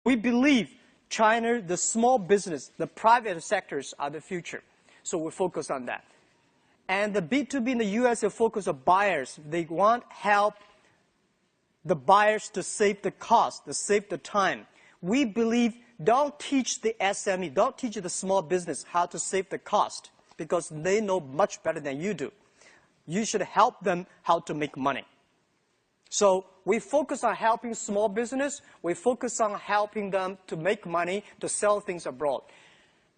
We believe China, the small business, the private sectors are the future. So we focus on that. And the B2B in the U.S. they focus on buyers. They want help the buyers to save the cost, to save the time. We believe don't teach the SME, don't teach the small business how to save the cost because they know much better than you do. You should help them how to make money. So we focus on helping small business. We focus on helping them to make money, to sell things abroad.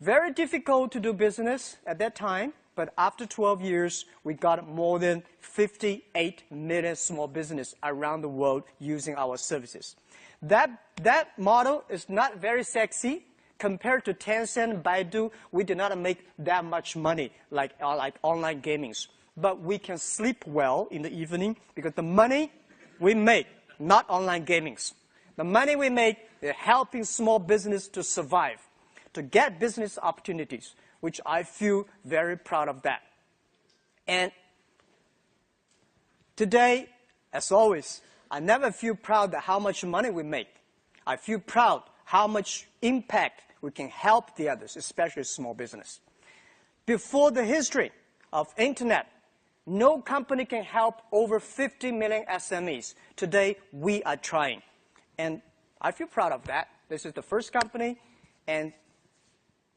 Very difficult to do business at that time, but after 12 years, we got more than 58 million small businesses around the world using our services. That model is not very sexy. Compared to Tencent and Baidu, we did not make that much money like online gamings. But we can sleep well in the evening because the money we make, not online gamings. The money we make is helping small business to survive, to get business opportunities, which I feel very proud of that. And today, as always, I never feel proud of how much money we make. I feel proud how much impact we can help the others, especially small business. Before the history of internet, no company can help over 50 million SMEs. Today, we are trying. And I feel proud of that. This is the first company. And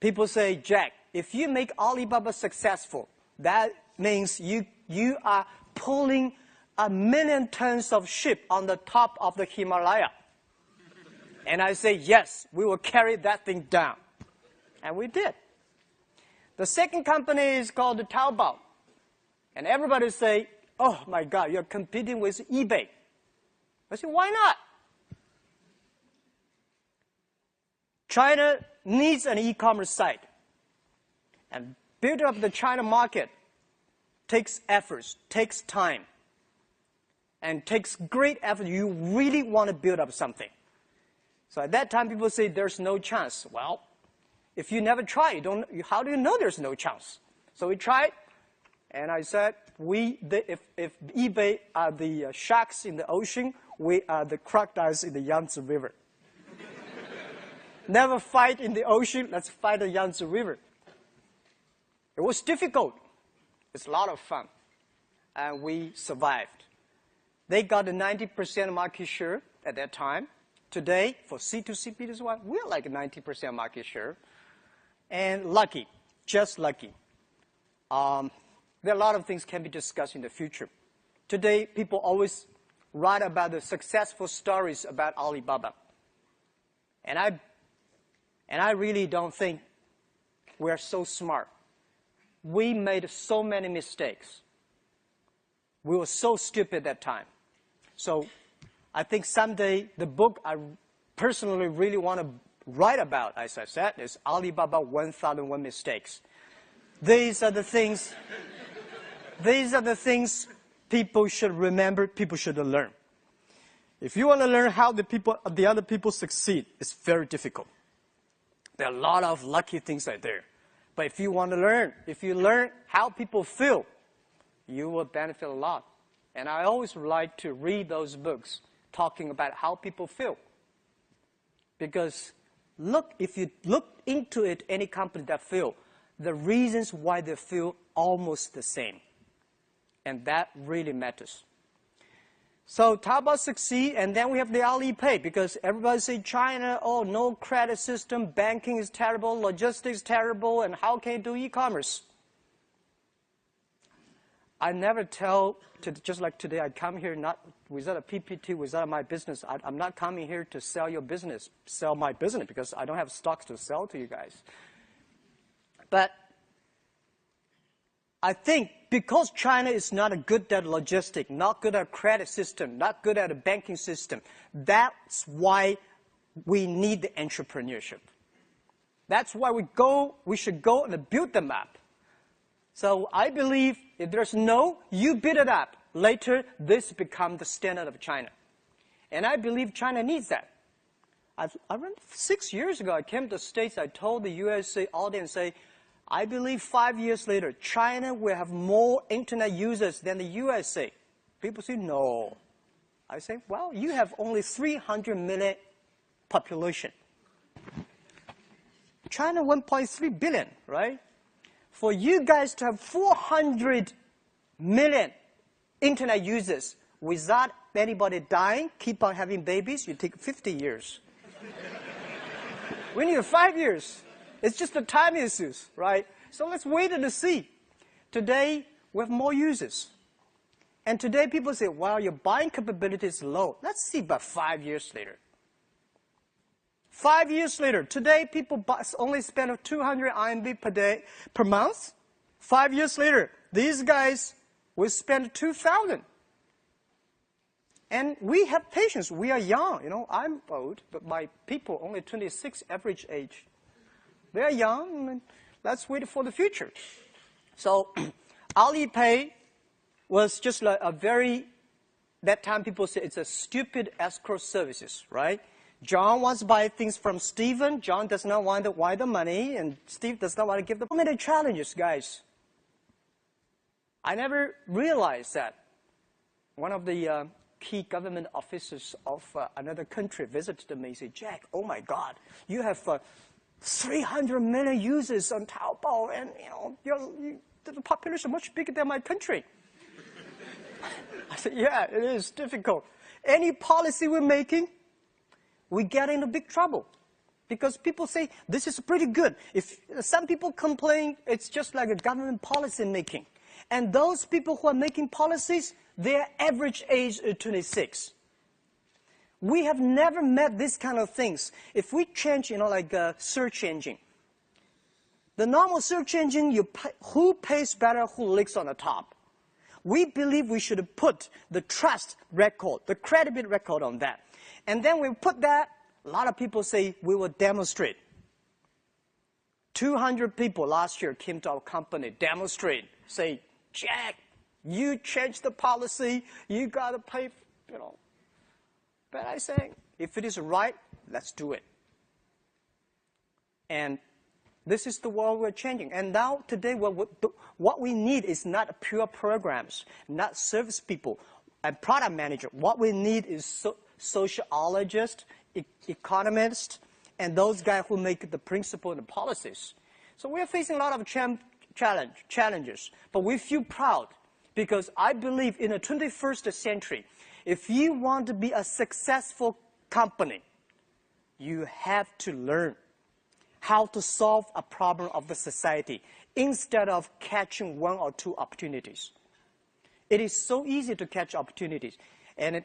people say, Jack, if you make Alibaba successful, that means you are pulling 1 million tons of ship on the top of the Himalaya. And I say, yes, we will carry that thing down. And we did. The second company is called Taobao. And everybody say, oh my God, you're competing with eBay. I say, why not? China needs an e-commerce site. And building up the China market takes efforts, takes time, and takes great effort. You really want to build up something. So at that time, people say there's no chance. Well, if you never try, how do you know there's no chance? So we tried, and I said, if eBay are the sharks in the ocean, we are the crocodiles in the Yangtze River. Never fight in the ocean, let's fight the Yangtze River. It was difficult. It's a lot of fun. And we survived. They got a 90% market share at that time. Today, for C2C, B2C, we're like a 90% market share. And lucky, just lucky. There are a lot of things can be discussed in the future. Today, people always write about the successful stories about Alibaba. And I really don't think we're so smart. We made so many mistakes. We were so stupid at that time. So I think someday the book I personally really want to write about, as I said, is Alibaba 1001 Mistakes. These are the things people should remember, people should learn. If you want to learn how the other people succeed, it's very difficult. There are a lot of lucky things out there. But if you want to learn, if you learn how people feel, you will benefit a lot. And I always like to read those books talking about how people feel. Because if you look into it, any company that feel, the reasons why they feel almost the same. And that really matters. So Taobao succeed, and then we have the Alipay, because everybody say China, oh, no credit system, banking is terrible, logistics terrible, and how can you do e-commerce? I never tell, just like today, I come here not without a PPT, without my business. I'm not coming here to sell your business, sell my business, because I don't have stocks to sell to you guys. But I think because China is not good at logistics, not good at credit system, not good at a banking system, that's why we need the entrepreneurship. That's why we should go and build them up. So I believe if there's no, you build it up. Later, this becomes the standard of China. And I believe China needs that. I remember 6 years ago, I came to the States, I told the USA audience, I believe 5 years later, China will have more internet users than the USA. People say, no. I say, well, you have only 300 million population. China 1.3 billion, right? For you guys to have 400 million internet users without anybody dying, keep on having babies, you take 50 years. We need 5 years. It's just a time issue, right? So let's wait and see. Today, we have more users. And today people say, well, your buying capability is low. Let's see about 5 years later. 5 years later, today people only spend 200 RMB per month. 5 years later, these guys will spend 2,000. And we have patience. We are young. You know, I'm old, but my people only 26 average age. They are young, and let's wait for the future. So Alipay was just like a that time people say it's a stupid escrow services, right? John wants to buy things from Stephen. John does not want to wire the money, and Steve does not want to give the money. Challenges, guys. I never realized that one of the key government officers of another country visited me and said, Jack, oh my God, you have 300 million users on Taobao, and the population is much bigger than my country. I said, yeah, it is difficult. Any policy we're making, we get into big trouble. Because people say, this is pretty good. If some people complain, it's just like a government policy making. And those people who are making policies, their average age is 26. We have never met these kind of things. If we change, like a search engine, the normal search engine, who pays better, who licks on the top? We believe we should put the trust record, the credibility record on that. And then we put that, a lot of people say we will demonstrate. 200 people last year came to our company, demonstrate, say, Jack, you changed the policy, you got to pay, But I say, if it is right, let's do it. And this is the world we're changing. And now, today, what we need is not pure programs, not service people and product manager. What we need is sociologists, economists, and those guys who make the principle and the policies. So we're facing a lot of challenges, but we feel proud because I believe in the 21st century, if you want to be a successful company, you have to learn how to solve a problem of the society instead of catching one or two opportunities. It is so easy to catch opportunities. And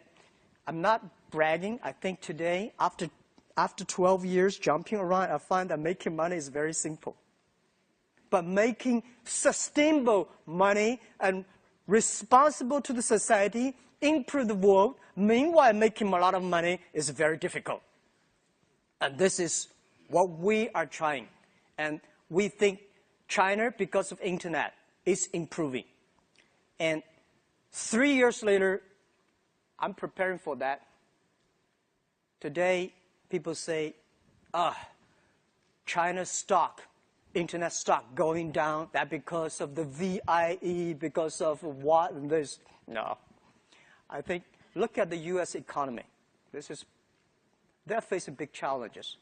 I'm not bragging. I think today, after 12 years jumping around, I find that making money is very simple. But making sustainable money and responsible to the society, improve the world, meanwhile making a lot of money is very difficult. And this is what we are trying. And we think China, because of internet, is improving. And 3 years later, I'm preparing for that. Today, people say, China's stock, internet stock going down, that because of the VIE, because of what and this. No. I think, look at the US economy. They're facing big challenges.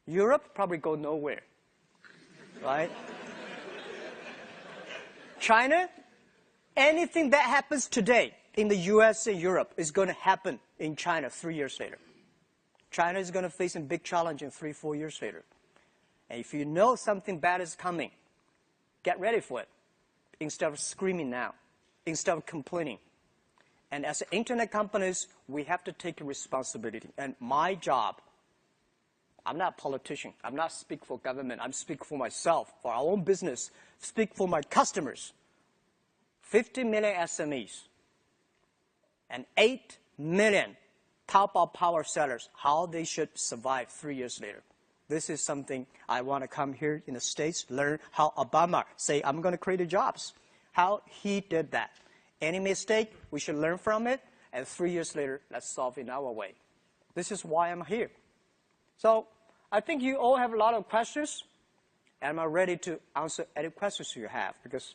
Europe probably go nowhere, right? China, anything that happens today in the US and Europe is going to happen in China 3 years later. China is going to face a big challenge in 3-4 years later. And if you know something bad is coming, get ready for it. Instead of screaming now, instead of complaining. And as internet companies, we have to take responsibility. And my job, I'm not a politician. I'm not speaking for government. I'm speaking for myself, for our own business, speak for my customers. 50 million SMEs and 8 million Taobao power sellers, how they should survive 3 years later. This is something I want to come here in the States, learn how Obama say, I'm going to create jobs, how he did that. Any mistake, we should learn from it, and 3 years later, let's solve it in our way. This is why I'm here. So I think you all have a lot of questions, and I'm ready to answer any questions you have, because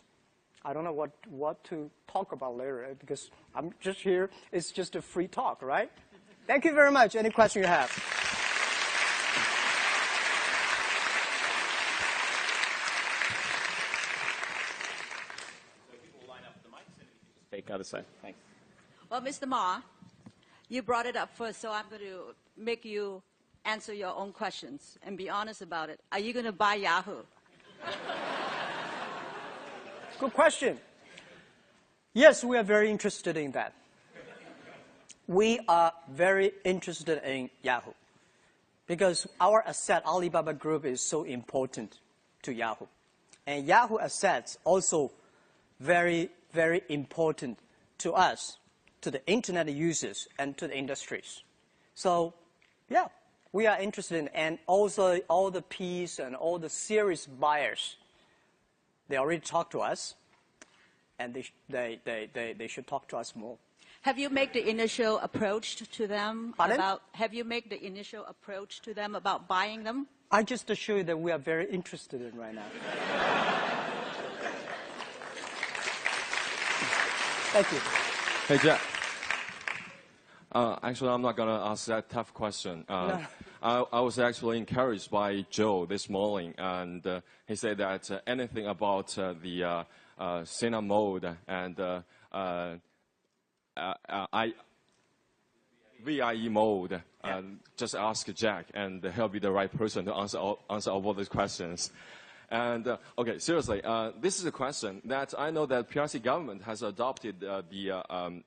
I don't know what to talk about later, because I'm just here. It's just a free talk, right? Thank you very much. Any question you have? got to say. Thanks. Well, Mr. Ma, you brought it up first, so I'm going to make you answer your own questions and be honest about it. Are you going to buy Yahoo? Good question. Yes, we are very interested in that. We are very interested in Yahoo because our asset, Alibaba Group, is so important to Yahoo. And Yahoo assets also very, very important to us, to the internet users and to the industries. So, yeah, we are interested in, and also all the Ps and all the serious buyers, they already talked to us, and they should talk to us more. Have you made the initial approach to them? Pardon? Have you made the initial approach to them about buying them? I just assure you that we are very interested in right now. Thank you. Hey, Jack. Actually, I'm not going to ask that tough question. No. I was actually encouraged by Joe this morning, and he said that anything about the Sina mode and VIE mode, just ask Jack, and he'll be the right person to answer all these questions. And okay, seriously, this is a question that I know that PRC government has adopted the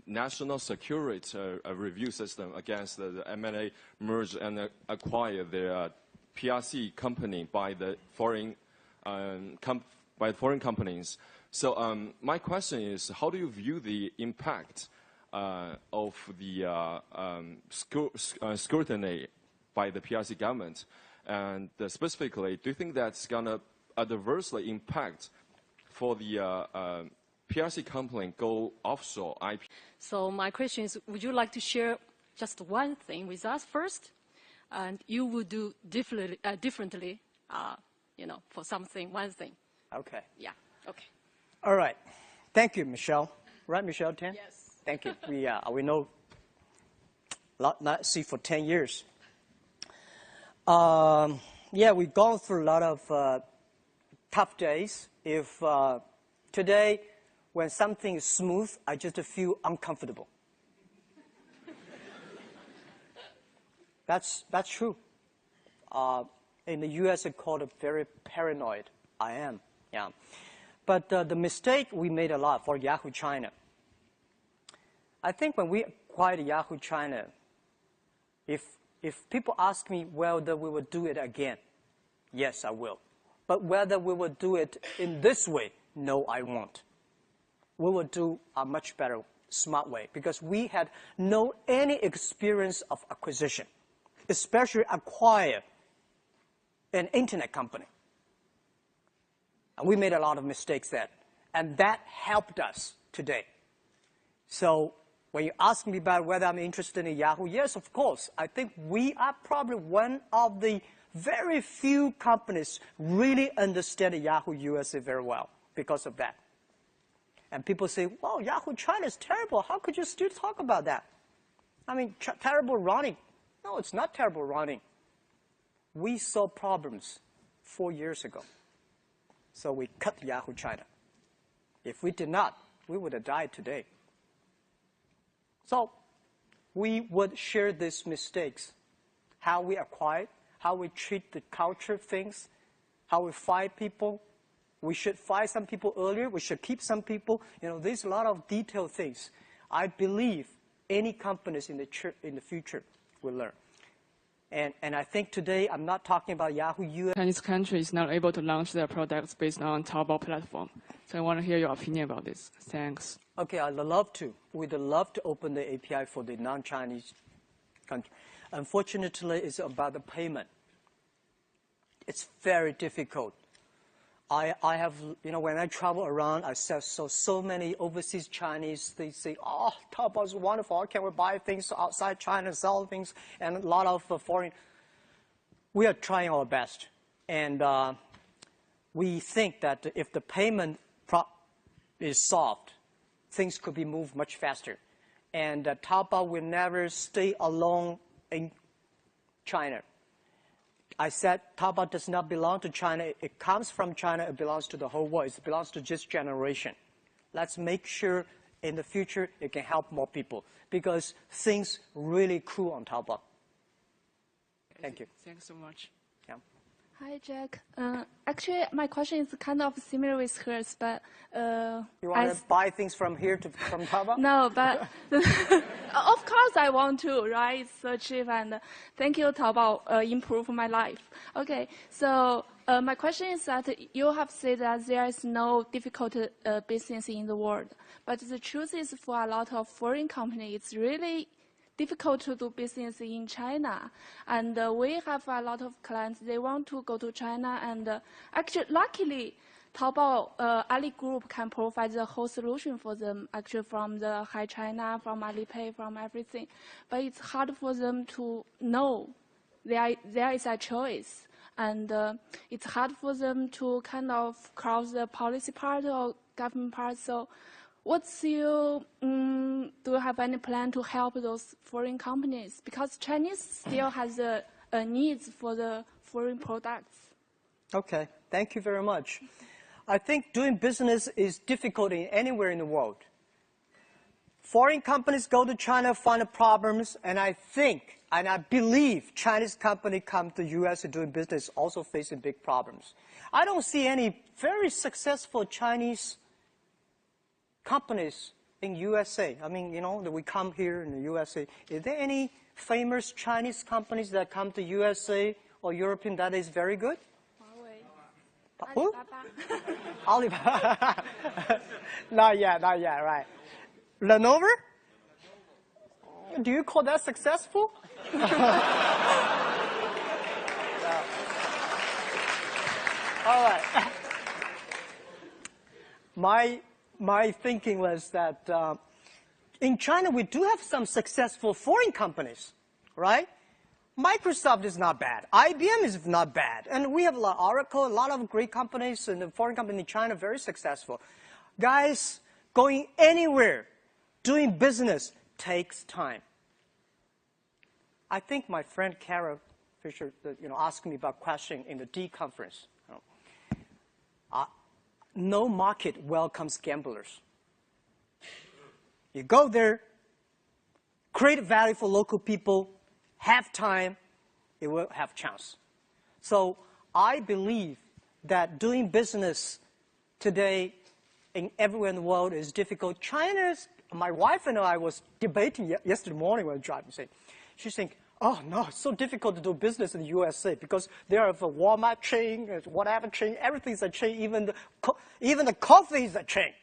national security review system against the M&A merge and acquire the PRC company by the foreign companies. So my question is, how do you view the impact of the scrutiny by the PRC government? And specifically, do you think that's going to adversely impact for the PRC company go offshore IP? So my question is, would you like to share just one thing with us first? And you would do differently, for one thing. Okay. Yeah, okay. All right. Thank you, Michelle. Right, Michelle Tan? Yes. Thank you. We know see for 10 years. Yeah, we've gone through a lot of tough days. If today, when something is smooth, I just feel uncomfortable. That's true. In the U.S., it's called a very paranoid. I am, yeah. But the mistake we made a lot for Yahoo China. I think when we acquired Yahoo China, if people ask me whether we will do it again, yes, I will. But whether we will do it in this way, no, I won't. We will do a much better, smart way, because we had no any experience of acquisition, especially acquire an internet company. And we made a lot of mistakes there, and that helped us today. So when you ask me about whether I'm interested in Yahoo, yes, of course. I think we are probably one of the very few companies really understand Yahoo USA very well because of that. And people say, well, Yahoo China is terrible. How could you still talk about that? I mean, terrible running. No, it's not terrible running. We saw problems 4 years ago. So we cut Yahoo China. If we did not, we would have died today. So we would share these mistakes, how we acquire, how we treat the culture things, how we fire people. We should fire some people earlier. We should keep some people. There's a lot of detailed things. I believe any companies in the future will learn. And I think today I'm not talking about Yahoo US. Chinese country is not able to launch their products based on Taobao platform. So I want to hear your opinion about this. Thanks. Okay, I'd love to. We'd love to open the API for the non-Chinese country. Unfortunately, it's about the payment. It's very difficult. I have, when I travel around, I saw so many overseas Chinese, they say, oh, Taobao is wonderful. How can we buy things outside China, sell things, and a lot of foreign. We are trying our best. And we think that if the payment is solved, things could be moved much faster. And Taobao will never stay alone in China. I said Taobao does not belong to China. It comes from China. It belongs to the whole world. It belongs to this generation. Let's make sure in the future, it can help more people because things really cool on Taobao. Thank you. Thanks so much. Yeah. Hi, Jack. Actually, my question is kind of similar with hers, but You want to buy things from Taobao? no, but of course I want to, right? It's so cheap, and thank you, Taobao, improve my life. Okay, so my question is that you have said that there is no difficult business in the world, but the truth is for a lot of foreign companies, it's really difficult to do business in China. And we have a lot of clients, they want to go to China, and actually, luckily, Taobao, Ali Group can provide the whole solution for them, actually from the Hi China, from Alipay, from everything. But it's hard for them to know there is a choice. And it's hard for them to kind of cross the policy part or government part. So what's your, do you have any plan to help those foreign companies? Because Chinese still has a needs for the foreign products. Okay, thank you very much. I think doing business is difficult anywhere in the world. Foreign companies go to China, find the problems, and I think, and I believe Chinese company come to U.S. doing business also facing big problems. I don't see any very successful Chinese companies in USA. I mean, you know, that we come here in the USA. Is there any famous Chinese companies that come to USA or European that is very good? Huawei. Who? Alibaba. Alibaba. Not yet, right. Lenovo? Do you call that successful? All right. My thinking was that in China we do have some successful foreign companies, right? Microsoft is not bad. IBM is not bad. And we have a lot of Oracle, a lot of great companies, and the foreign company in China very successful. Guys, going anywhere, doing business takes time. I think my friend Kara Fisher, asked me about question in the D conference. No market welcomes gamblers. You go there, create value for local people, have time, it will have chance. So I believe that doing business today everywhere in the world is difficult. My wife and I was debating yesterday morning when driving. She's saying, oh no, it's so difficult to do business in the USA because there are a Walmart chain, whatever chain, everything's a chain, even the coffee is a chain.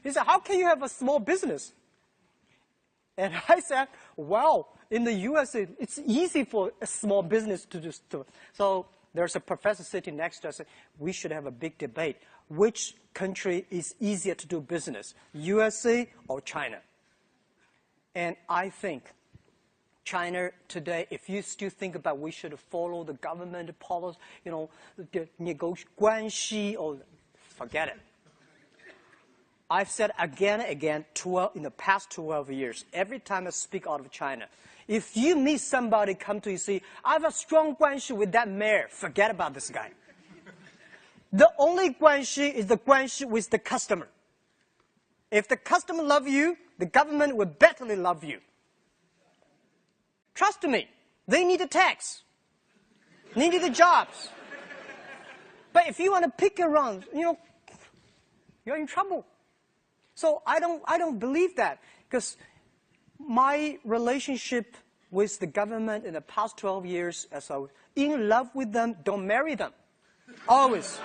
He said, how can you have a small business? And I said, well, in the USA, it's easy for a small business to do. So there's a professor sitting next to us. We should have a big debate. Which country is easier to do business, USA or China? And I think China today, if you still think about we should follow the government policy, the negotiation, or forget it. I've said again and again in the past 12 years, every time I speak out of China, if you meet somebody come to you say, I have a strong guanxi with that mayor, forget about this guy. The only guanxi is the guanxi with the customer. If the customer loves you, the government will better love you. Trust me, they need a tax. They need the jobs. But if you want to pick around, you're in trouble. So I don't believe that, because my relationship with the government in the past 12 years, as I was in love with them, don't marry them. Always.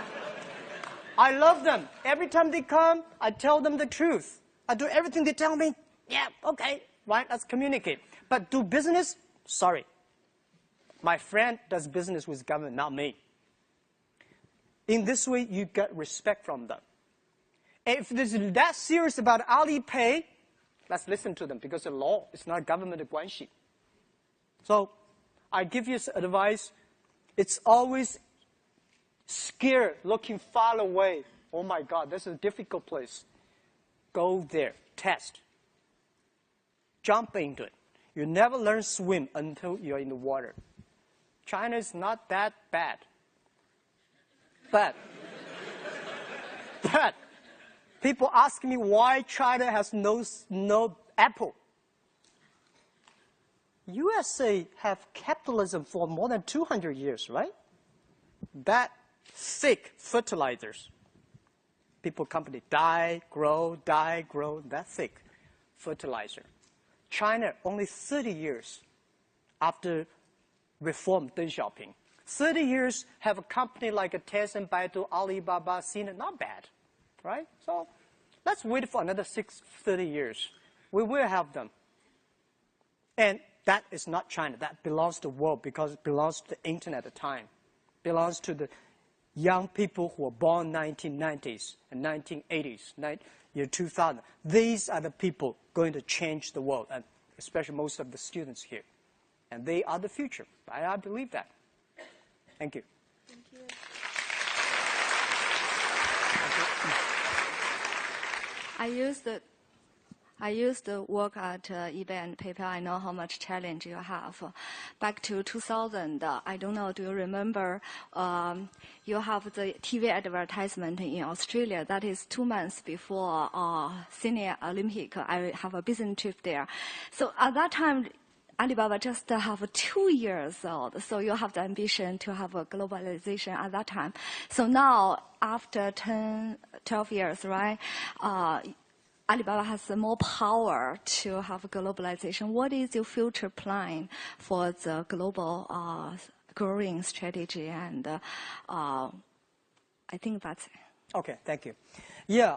I love them. Every time they come, I tell them the truth. I do everything they tell me. Yeah, okay, right, let's communicate. But do business? Sorry. My friend does business with government, not me. In this way, you get respect from them. If they're that serious about Alipay, let's listen to them, because the law is not government guanxi. So I give you advice. It's always scared, looking far away. Oh my God, this is a difficult place. Go there, test. Jump into it. You never learn swim until you're in the water. China is not that bad. But People ask me why China has no Apple. USA have capitalism for more than 200 years, right? That thick fertilizers. People, company die, grow, that thick fertilizer. China, only 30 years after reform Deng Xiaoping. 30 years have a company like a Tencent, Baidu, Alibaba, Sina, not bad, right? So let's wait for another 30 years. We will have them. And that is not China. That belongs to the world because it belongs to the internet at the time. Belongs to the young people who were born 1990s and 1980s, year 2000. These are the people going to change the world, and especially most of the students here. And they are the future. I believe that. Thank you. Thank you. I used to work at eBay and PayPal. I know how much challenge you have. Back to 2000, I don't know, do you remember, you have the TV advertisement in Australia. That is 2 months before Sydney Olympic. I have a business trip there. So at that time, Alibaba just have 2 years old, so you have the ambition to have a globalization at that time. So now, after 12 years, right, Alibaba has more power to have globalization. What is your future plan for the global growing strategy? And I think that's it. Okay, thank you. Yeah,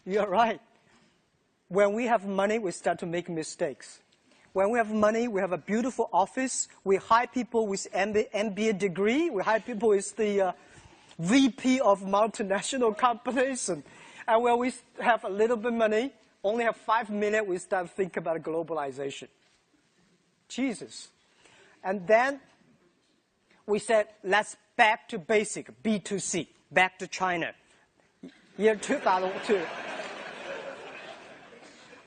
you're right. When we have money, we start to make mistakes. When we have money, we have a beautiful office. We hire people with MBA degree. We hire people with the VP of multinational companies. And when we have a little bit of money, only have 5 million, we start to think about globalization. Jesus. And then we said, let's back to basic, B2C, back to China. Year 2002.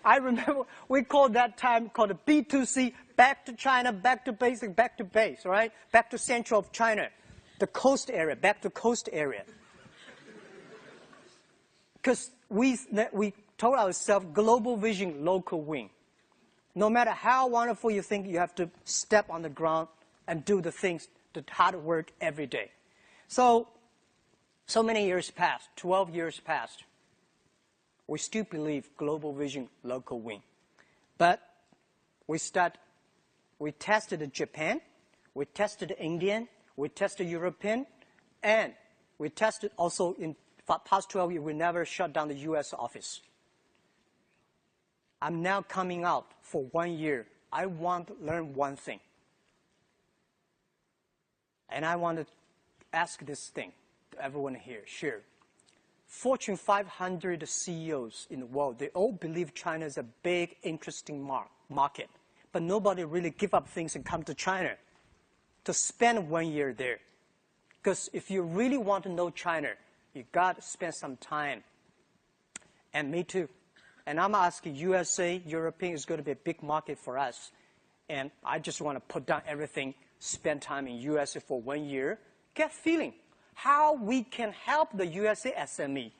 I remember we called that time called a B2C, back to China, back to basic, back to base, right? Back to central of China, the coast area, back to coast area. Because we told ourselves global vision, local win. No matter how wonderful you think, you have to step on the ground and do the things, the hard work every day. So many years passed, 12 years passed. We still believe global vision, local win. But we tested Japan, we tested Indian, we tested European, and we tested also in past 12 years, we never shut down the US office. I'm now coming out for 1 year. I want to learn one thing. And I want to ask this thing to everyone here, share. Fortune 500 CEOs in the world, they all believe China is a big, interesting market. But nobody really give up things and come to China to spend 1 year there. Because if you really want to know China, you got to spend some time. And me too. And I'm asking USA, European is going to be a big market for us. And I just want to put down everything, spend time in USA for 1 year, get feeling how we can help the USA SME,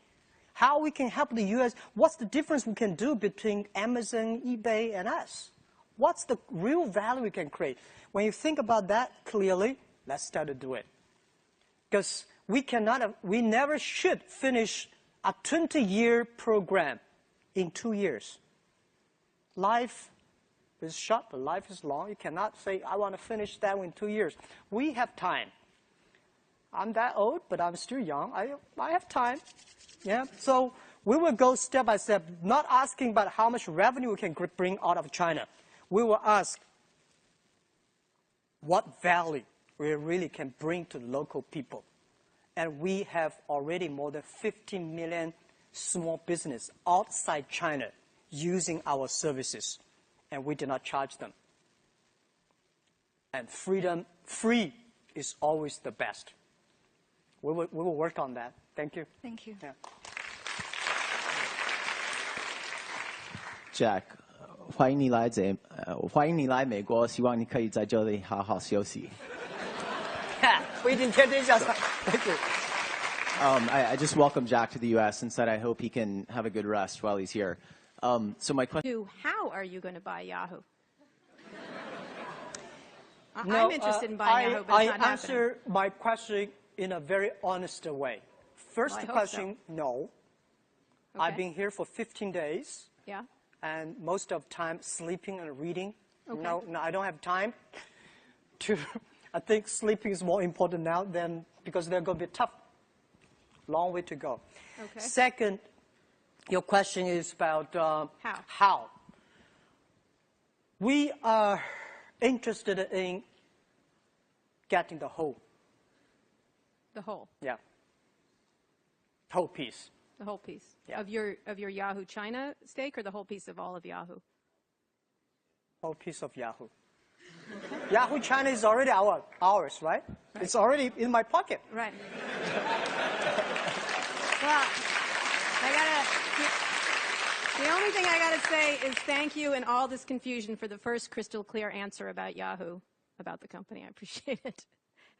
how we can help the US, what's the difference we can do between Amazon, eBay, and us? What's the real value we can create? When you think about that clearly, let's start to do it. Because we never should finish a 20-year program in 2 years. Life is short, but life is long. You cannot say, I want to finish that in 2 years. We have time. I'm that old, but I'm still young. I have time. Yeah. So we will go step by step, not asking about how much revenue we can bring out of China. We will ask what value we really can bring to local people. And we have already more than 15 million small business outside China using our services, and we do not charge them. And free is always the best. We will work on that. Thank you. Thank you. Yeah. Jack, 欢迎你来美国，希望你可以在这里好好休息。不一定天天向上。Thank you. I just welcomed Jack to the U.S. and said I hope he can have a good rest while he's here. So my question... How are you going to buy Yahoo? No, I'm interested in buying Yahoo, but it's not I answer my question in a very honest way. First Well, I hope question, no. Okay. I've been here for 15 days. Yeah. And most of time sleeping and reading. Okay. No, I don't have time to. I think sleeping is more important now than because they're going to be tough. Long way to go. Okay. Second, your question is about how. We are interested in getting the whole. The whole. Yeah. Whole piece. The whole piece. Yeah. Of your Yahoo China stake, or the whole piece of all of Yahoo? Whole piece of Yahoo. Yahoo China is already ours, right? It's already in my pocket. Right. Well, the only thing I gotta say is thank you in all this confusion for the first crystal clear answer about Yahoo, about the company. I appreciate it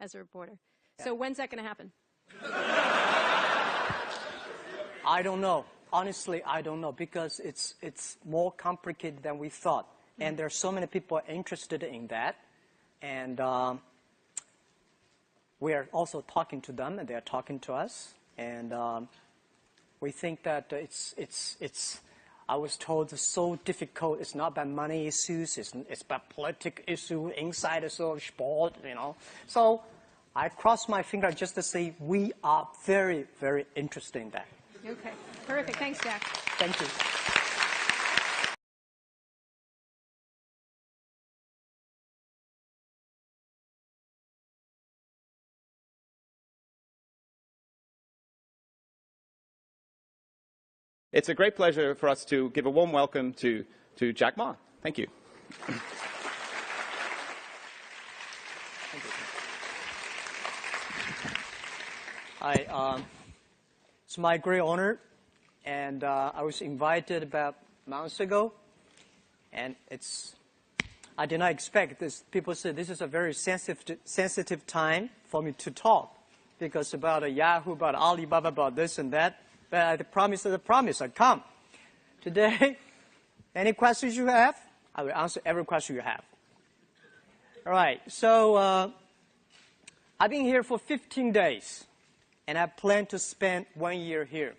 as a reporter. Yeah. So when's that gonna happen? I don't know. Honestly, I don't know because it's more complicated than we thought. And there are so many people interested in that. And we are also talking to them, and they are talking to us. And we think that it's I was told it's so difficult. It's not about money issues. It's about political issue, insider sport, you know. So I cross my finger just to say we are very, very interested in that. Okay. Terrific. Thanks, Jack. Thank you. It's a great pleasure for us to give a warm welcome to Jack Ma. Thank you. Hi, it's my great honor, and I was invited about months ago, and I did not expect this. People said this is a very sensitive time for me to talk, because about Yahoo, about Alibaba, about this and that. But the promise is a promise. I come. Today, any questions you have, I will answer every question you have. All right. So I've been here for 15 days, and I plan to spend 1 year here.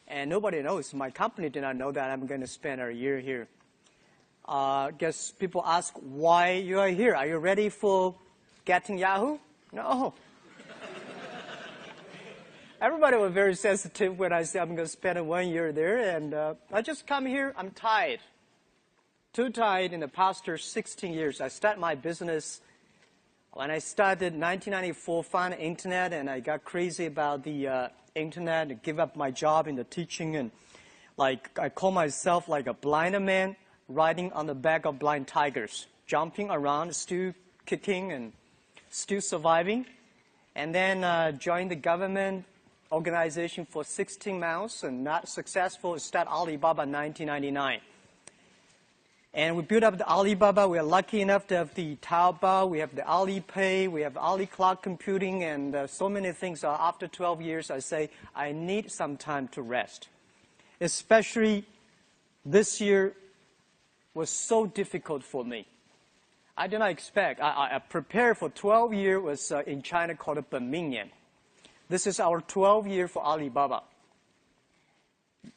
And nobody knows. My company did not know that I'm going to spend a year here. Guess people ask why you are here. Are you ready for getting Yahoo? No. Everybody was very sensitive when I said I'm going to spend 1 year there, and I just come here. I'm tired. Too tired in the past 16 years. I started my business when I started 1994, found the internet, and I got crazy about the internet and give up my job in the teaching, and like I call myself like a blind man riding on the back of blind tigers, jumping around, still kicking and still surviving, and then joined the government organization for 16 months and not successful. Start Alibaba in 1999. And we built up the Alibaba. We are lucky enough to have the Taobao. We have the Alipay. We have Ali Cloud Computing, and so many things. After 12 years, I say I need some time to rest. Especially this year was so difficult for me. I did not expect. I prepared for 12 years. Was in China called Benmingnian. This is our 12th year for Alibaba.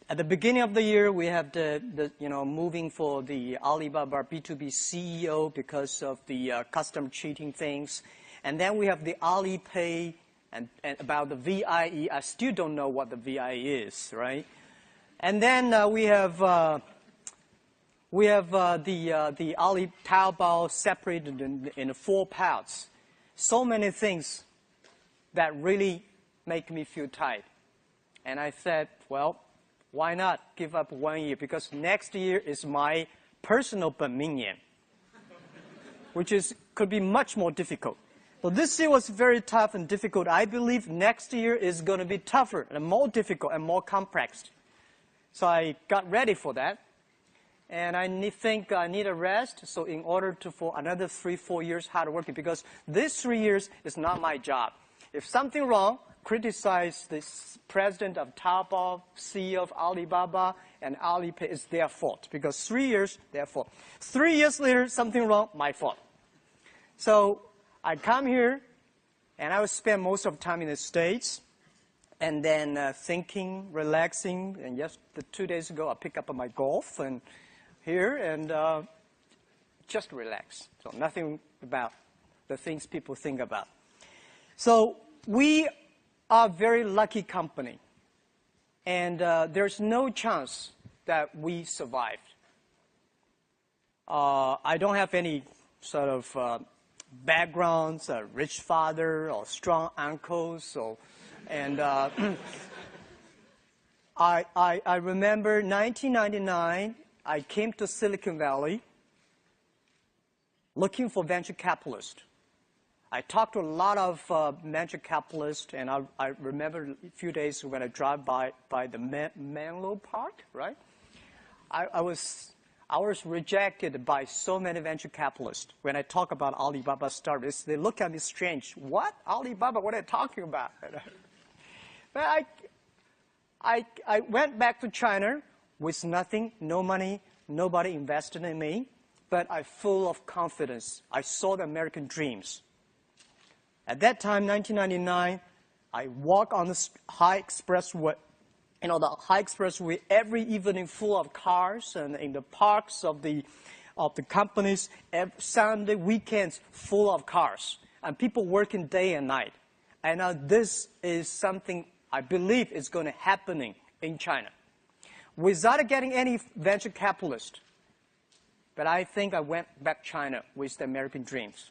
At the beginning of the year, we have the moving for the Alibaba B2B CEO because of the custom cheating things. And then we have the Alipay and about the VIE. I still don't know what the VIE is, right? And then we have the Ali Taobao separated in 4 parts. So many things that really make me feel tired. And I said, well, why not give up 1 year? Because next year is my personal Benmingnian, which could be much more difficult. So this year was very tough and difficult. I believe next year is going to be tougher and more difficult and more complex. So I got ready for that. And I think I need a rest. So in order for another 3-4 years hard working, because this 3 years is not my job. If something wrong, criticize the president of Taobao, CEO of Alibaba, and Alipay. It's their fault because 3 years, their fault. 3 years later, something wrong, my fault. So I come here, and I will spend most of the time in the States, and then thinking, relaxing. And just 2 days ago, I picked up my golf and here and just relax. So nothing about the things people think about. So we are a very lucky company, and there's no chance that we survived. I don't have any sort of backgrounds, a rich father or strong uncles, and I remember 1999, I came to Silicon Valley looking for venture capitalists. I talked to a lot of venture capitalists, and I remember a few days when I drive by the Menlo Park, right? I was rejected by so many venture capitalists. When I talk about Alibaba startups, they look at me strange. What? Alibaba? What are you talking about? But I went back to China with nothing, no money, nobody invested in me, but I'm full of confidence. I saw the American dreams. At that time, 1999, I walk on the high expressway, the high expressway every evening full of cars, and in the parks of the companies, every Sunday weekends full of cars, and people working day and night. And this is something I believe is going to happen in China. Without getting any venture capitalist, but I think I went back to China with the American dreams.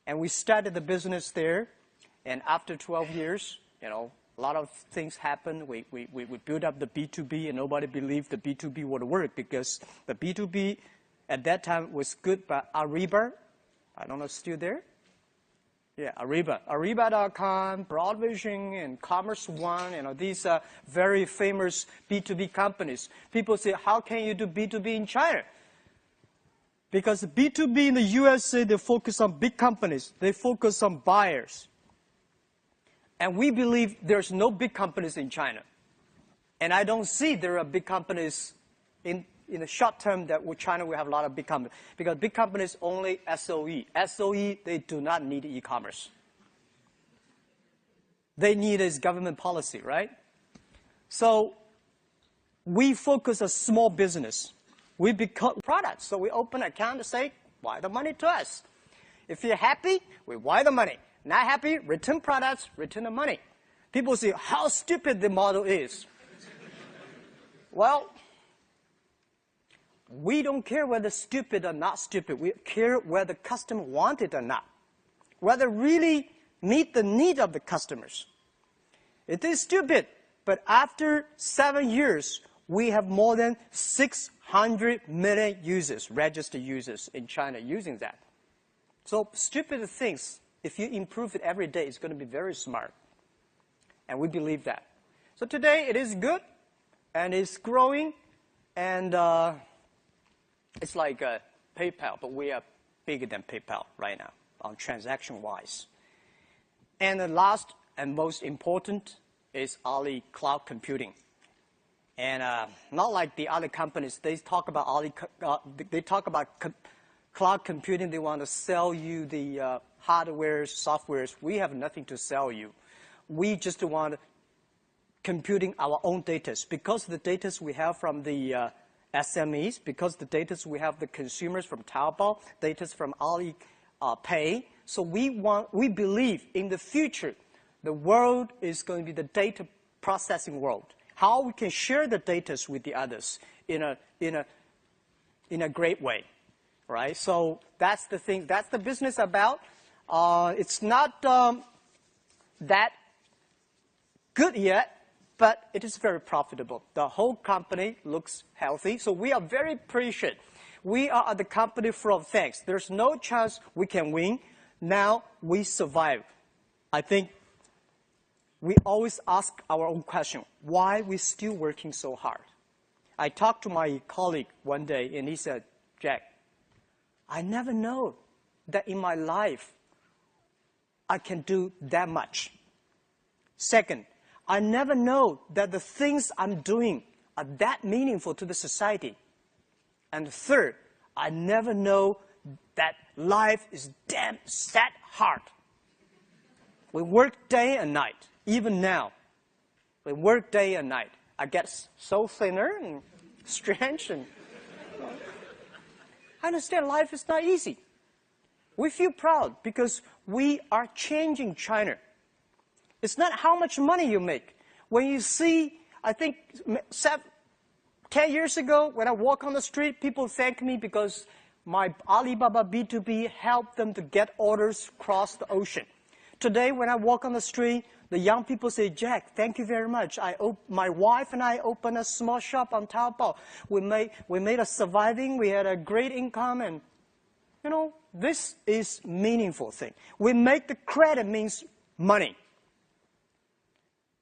And we started the business there, and after 12 years, a lot of things happened. We built up the B2B, and nobody believed the B2B would work because the B2B at that time was good, but Ariba, I don't know, still there? Yeah, Ariba. Ariba.com, Broadvision, and Commerce One, these are very famous B2B companies. People say, how can you do B2B in China? Because B2B in the USA, they focus on big companies. They focus on buyers. And we believe there's no big companies in China. And I don't see there are big companies in the short term that with China we have a lot of big companies. Because big companies only SOE. SOE, they do not need e-commerce. They need is government policy, right? So we focus on small business. We become products. So we open an account and say, wire the money to us. If you're happy, we wire the money. Not happy, return products, return the money. People say, how stupid the model is. Well, we don't care whether stupid or not stupid. We care whether the customer want it or not. Whether really meet the need of the customers. It is stupid, but after 7 years, we have more than 600 million users, registered users in China using that. So stupid things, if you improve it every day, it's going to be very smart. And we believe that. So today it is good, and it's growing, and it's like PayPal, but we are bigger than PayPal right now on transaction-wise. And the last and most important is Ali Cloud Computing. And not like the other companies, they talk about cloud computing. They want to sell you the hardware, softwares. We have nothing to sell you. We just want computing our own data because the data we have from the SMEs, because the data we have the consumers from Taobao, data from Alipay. So we believe in the future, the world is going to be the data processing world. How we can share the data with the others in a great way, right? So that's the thing. That's the business about. It's not that good yet, but it is very profitable. The whole company looks healthy, so we are very appreciative. We are the company full of thanks. There's no chance we can win. Now we survive. I think we always ask our own question, why are we still working so hard? I talked to my colleague one day, and he said, Jack, I never know that in my life I can do that much. Second, I never know that the things I'm doing are that meaningful to the society. And third, I never know that life is damn sad hard. We work day and night, even now. We work day and night. I get so thinner and strange. And I understand life is not easy. We feel proud because we are changing China. It's not how much money you make. When you see, I think 10 years ago, when I walk on the street, people thank me because my Alibaba B2B helped them to get orders across the ocean. Today, when I walk on the street, the young people say, Jack, thank you very much. My wife and I opened a small shop on Taobao. We made a surviving. We had a great income. And, you know, this is meaningful thing. We make the credit means money.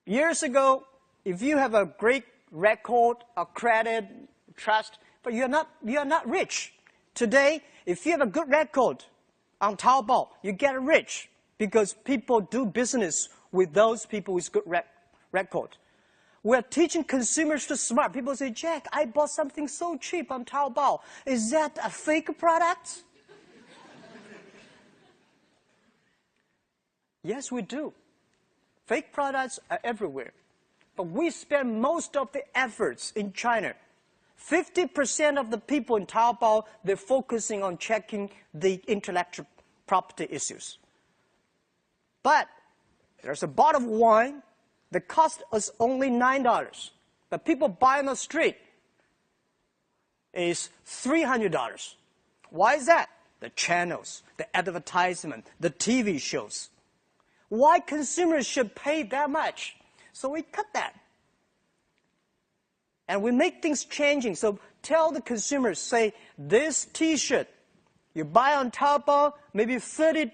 Years ago, if you have a great record, a credit, trust, but you are not rich. Today, if you have a good record on Taobao, you get rich because people do business with those people with good record. We're teaching consumers to smart. People say, Jack, I bought something so cheap on Taobao. Is that a fake product? Yes, we do. Fake products are everywhere. But we spend most of the efforts in China. 50% of the people in Taobao, they're focusing on checking the intellectual property issues. But there's a bottle of wine that costs us only $9. But people buy on the street is $300. Why is that? The channels, the advertisement, the TV shows. Why consumers should pay that much? So we cut that. And we make things changing. So tell the consumers, say, this T-shirt, you buy on Taobao, maybe $30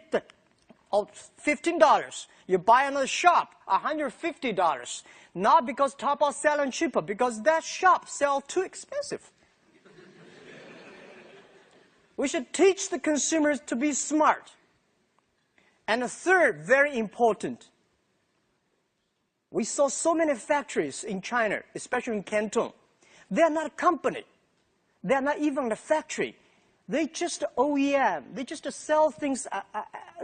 or $15. You buy on a shop, $150. Not because Taobao selling cheaper, because that shop sells too expensive. We should teach the consumers to be smart. And the third, very important, we saw so many factories in China, especially in Canton. They are not a company. They are not even a factory. They just OEM. They just sell things.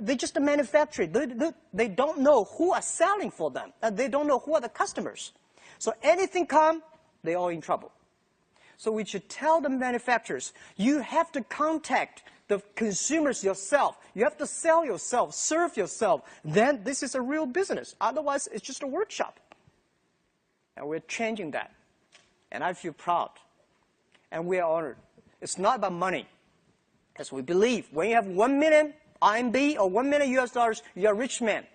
They just manufacture. They don't know who are selling for them. They don't know who are the customers. So anything come, they're all in trouble. So we should tell the manufacturers, you have to contact the consumers yourself. You have to sell yourself, serve yourself. Then this is a real business. Otherwise, it's just a workshop. And we're changing that. And I feel proud. And we are honored. It's not about money. As we believe, when you have 1 million RMB or $1 million US dollars, you're a rich man.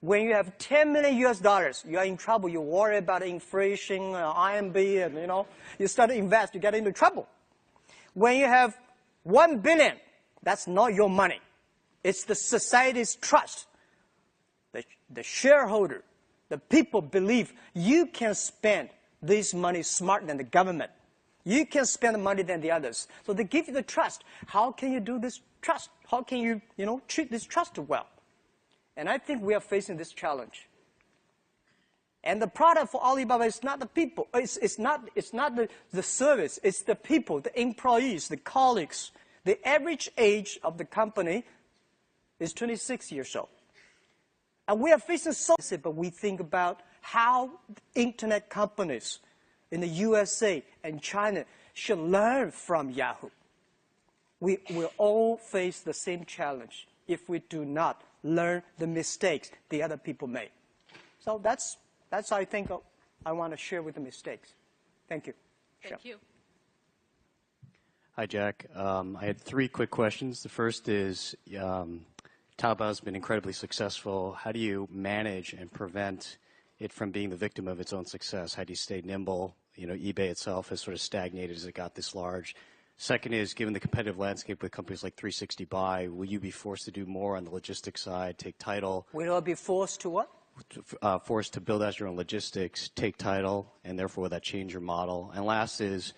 When you have 10 million US dollars, you are in trouble. You worry about inflation, RMB, and you start to invest, you get into trouble. When you have 1 billion, that's not your money. It's the society's trust. The shareholder, the people believe you can spend this money smarter than the government. You can spend the money than the others. So they give you the trust. How can you do this trust? How can you, treat this trust well? And I think we are facing this challenge. And the product for Alibaba is not the people. It's not the service. It's the people, the employees, the colleagues. The average age of the company is 26 years old. And we are facing but we think about how internet companies in the USA and China should learn from Yahoo. We will all face the same challenge if we do not learn the mistakes the other people made. So that's I think I want to share with the mistakes. Thank you. Thank you. Hi, Jack. I had 3 quick questions. The first is, Taobao has been incredibly successful. How do you manage and prevent it from being the victim of its own success? How do you stay nimble? eBay itself has sort of stagnated as it got this large. Second is, given the competitive landscape with companies like 360 Buy, will you be forced to do more on the logistics side, take title? Will I be forced to what? Forced to build out your own logistics, take title, and therefore will that change your model? And last is,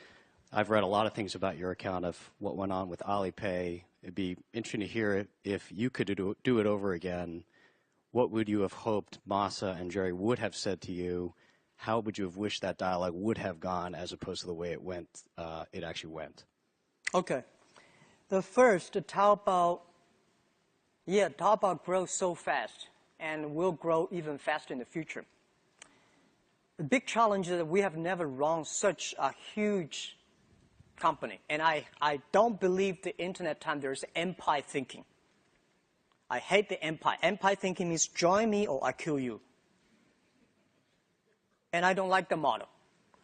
I've read a lot of things about your account of what went on with Alipay. It'd be interesting to hear if you could do it over again. what would you have hoped Masa and Jerry would have said to you? How would you have wished that dialogue would have gone as opposed to the way it actually went? Okay. The first, Taobao grows so fast and will grow even faster in the future. The big challenge is that we have never run such a huge company. And I don't believe the internet time there's empire thinking. I hate the empire. Empire thinking means join me or I kill you. And I don't like the model.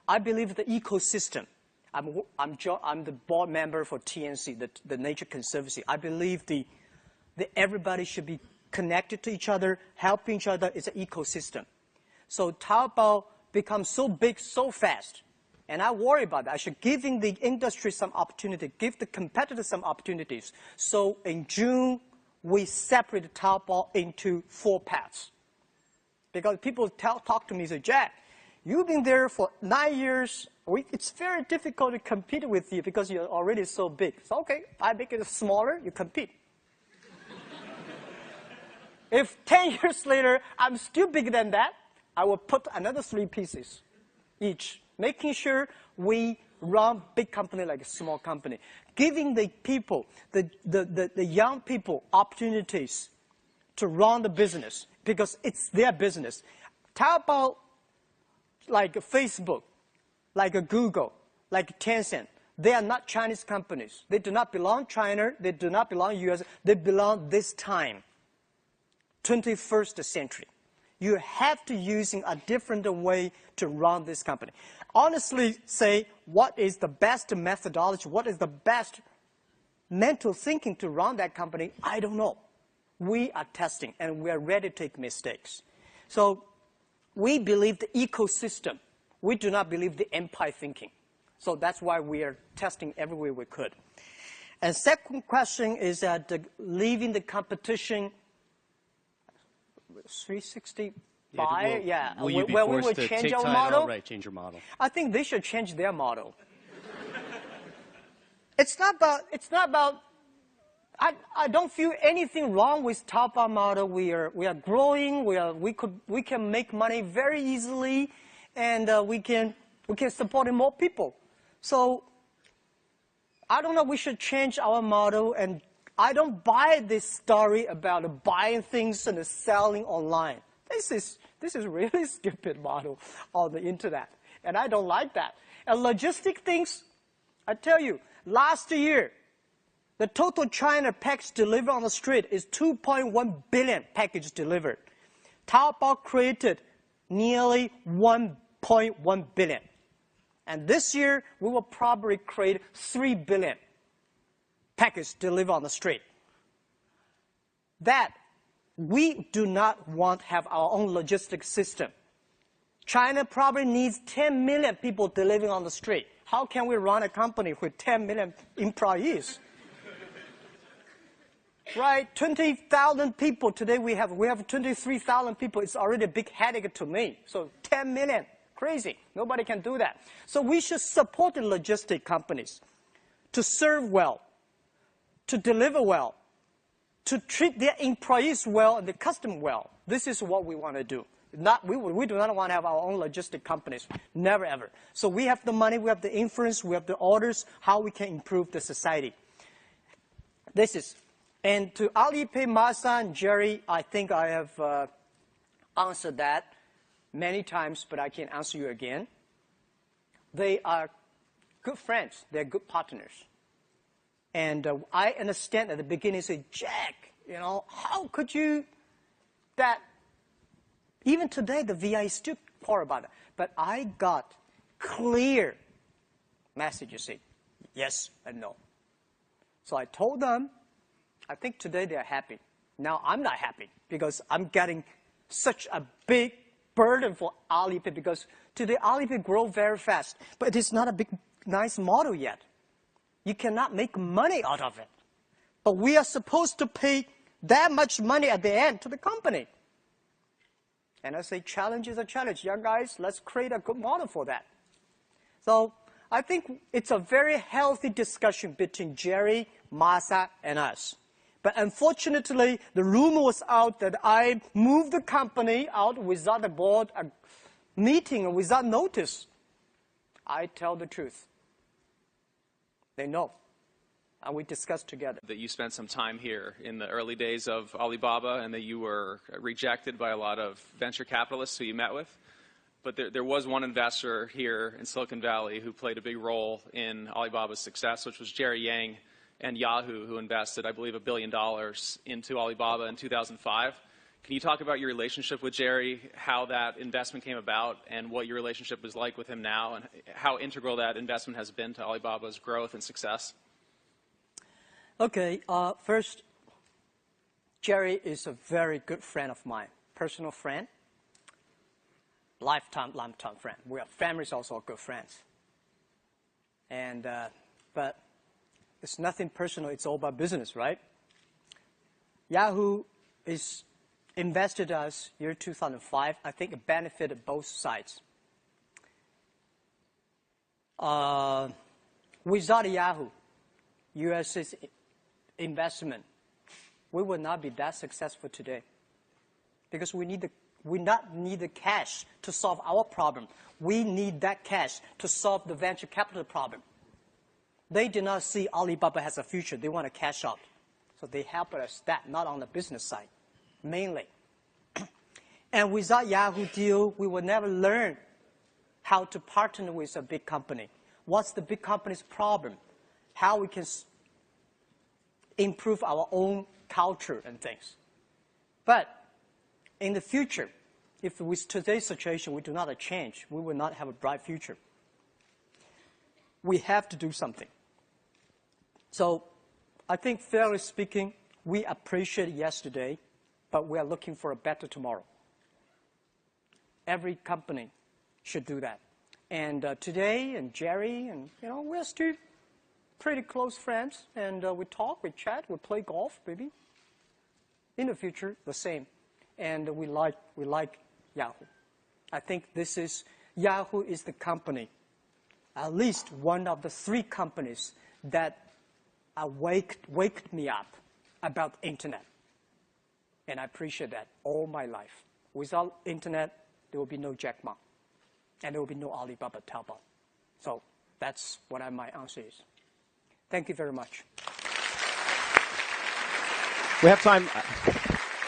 I believe the ecosystem. I'm the board member for TNC, the Nature Conservancy. I believe that everybody should be connected to each other, helping each other. It's an ecosystem. So Taobao becomes so big so fast. And I worry about that. I should giving the industry some opportunity, give the competitors some opportunities. So in June, we separated Taobao into 4 paths. Because people talk to me and say, Jack, you've been there for 9 years. It's very difficult to compete with you because you're already so big. So, okay, I make it smaller, you compete. If 10 years later, I'm still bigger than that, I will put another 3 pieces each, making sure we run big company like a small company, giving the people, the young people opportunities to run the business because it's their business. Taobao, like Facebook, like Google, like Tencent, they are not Chinese companies. They do not belong to China. They do not belong to US. They belong this time, 21st century. You have to using a different way to run this company. Honestly say, what is the best methodology? What is the best mental thinking to run that company? I don't know. We are testing and we are ready to take mistakes. So we believe the ecosystem. We do not believe the empire thinking. So that's why we are testing everywhere we could. And second question is that leaving the competition 360 buy, yeah. Will you be where we forced will to change take our time model? outright, change your model? I think they should change their model. It's not about. I don't feel anything wrong with Taobao model. We are growing. We can make money very easily, and we can support more people. So I don't know. We should change our model, and I don't buy this story about buying things and selling online. This is really stupid model on the internet, and I don't like that. And logistic things, I tell you, last year, the total China package delivered on the street is 2.1 billion packages delivered. Taobao created nearly 1.1 billion. And this year, we will probably create 3 billion packages delivered on the street. That we do not want to have our own logistics system. China probably needs 10 million people delivering on the street. How can we run a company with 10 million employees? Right, 20,000 people. Today we have 23,000 people. It's already a big headache to me. So 10 million, crazy. Nobody can do that. So we should support the logistic companies to serve well, to deliver well, to treat their employees well and the customer well. This is what we want to do. We do not want to have our own logistic companies. Never, ever. So we have the money, we have the influence, we have the orders, how we can improve the society. And to Alipay, Masa, and Jerry, I think I have answered that many times, but I can answer you again. They are good friends. They're good partners. And I understand at the beginning, say, Jack, how could you, that, even today, the VI is still poor about it. But I got clear messages saying yes and no. So I told them, I think today they're happy. Now I'm not happy because I'm getting such a big burden for Alipay because today Alipay grows very fast, but it is not a big, nice model yet. You cannot make money out of it. But we are supposed to pay that much money at the end to the company. And I say, challenge is a challenge. Young guys, let's create a good model for that. So I think it's a very healthy discussion between Jerry, Masa, and us. But unfortunately, the rumor was out that I moved the company out without the board meeting and without notice. I tell the truth. They know. And we discussed together. That you spent some time here in the early days of Alibaba and that you were rejected by a lot of venture capitalists who you met with. But there was one investor here in Silicon Valley who played a big role in Alibaba's success, which was Jerry Yang and Yahoo, who invested, I believe, $1 billion into Alibaba in 2005. Can you talk about your relationship with Jerry, how that investment came about, and what your relationship is like with him now, and how integral that investment has been to Alibaba's growth and success? Okay, first, Jerry is a very good friend of mine, personal friend, lifetime friend. We are families also good friends. And, but it's nothing personal, it's all about business, right? Yahoo is invested us year 2005. I think it benefited both sides. Without Yahoo, US's investment, we would not be that successful today. Because we not need the cash to solve our problem. We need that cash to solve the venture capital problem. They do not see Alibaba has a future. They want to cash out. So they help us that, not on the business side, mainly. And without Yahoo deal, we would never learn how to partner with a big company. What's the big company's problem? How we can improve our own culture and things. But in the future, if with today's situation we do not change, we will not have a bright future. We have to do something. So I think, fairly speaking, we appreciate yesterday, but we are looking for a better tomorrow. Every company should do that. And today, and Jerry, and we're still pretty close friends, and we talk, we chat, we play golf, maybe. In the future, the same. And we like Yahoo. I think Yahoo is the company, at least one of the 3 companies that waked me up about internet. And I appreciate that all my life. Without internet, there will be no Jack Ma. And there will be no Alibaba Taobao. So that's what my answer is. Thank you very much. We have time.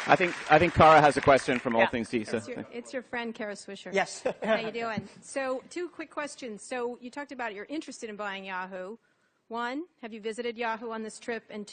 I think Kara has a question from All Things CISA. It's your friend, Kara Swisher. Yes. How you doing? So 2 quick questions. So you talked about you're interested in buying Yahoo. 1, have you visited Yahoo on this trip? And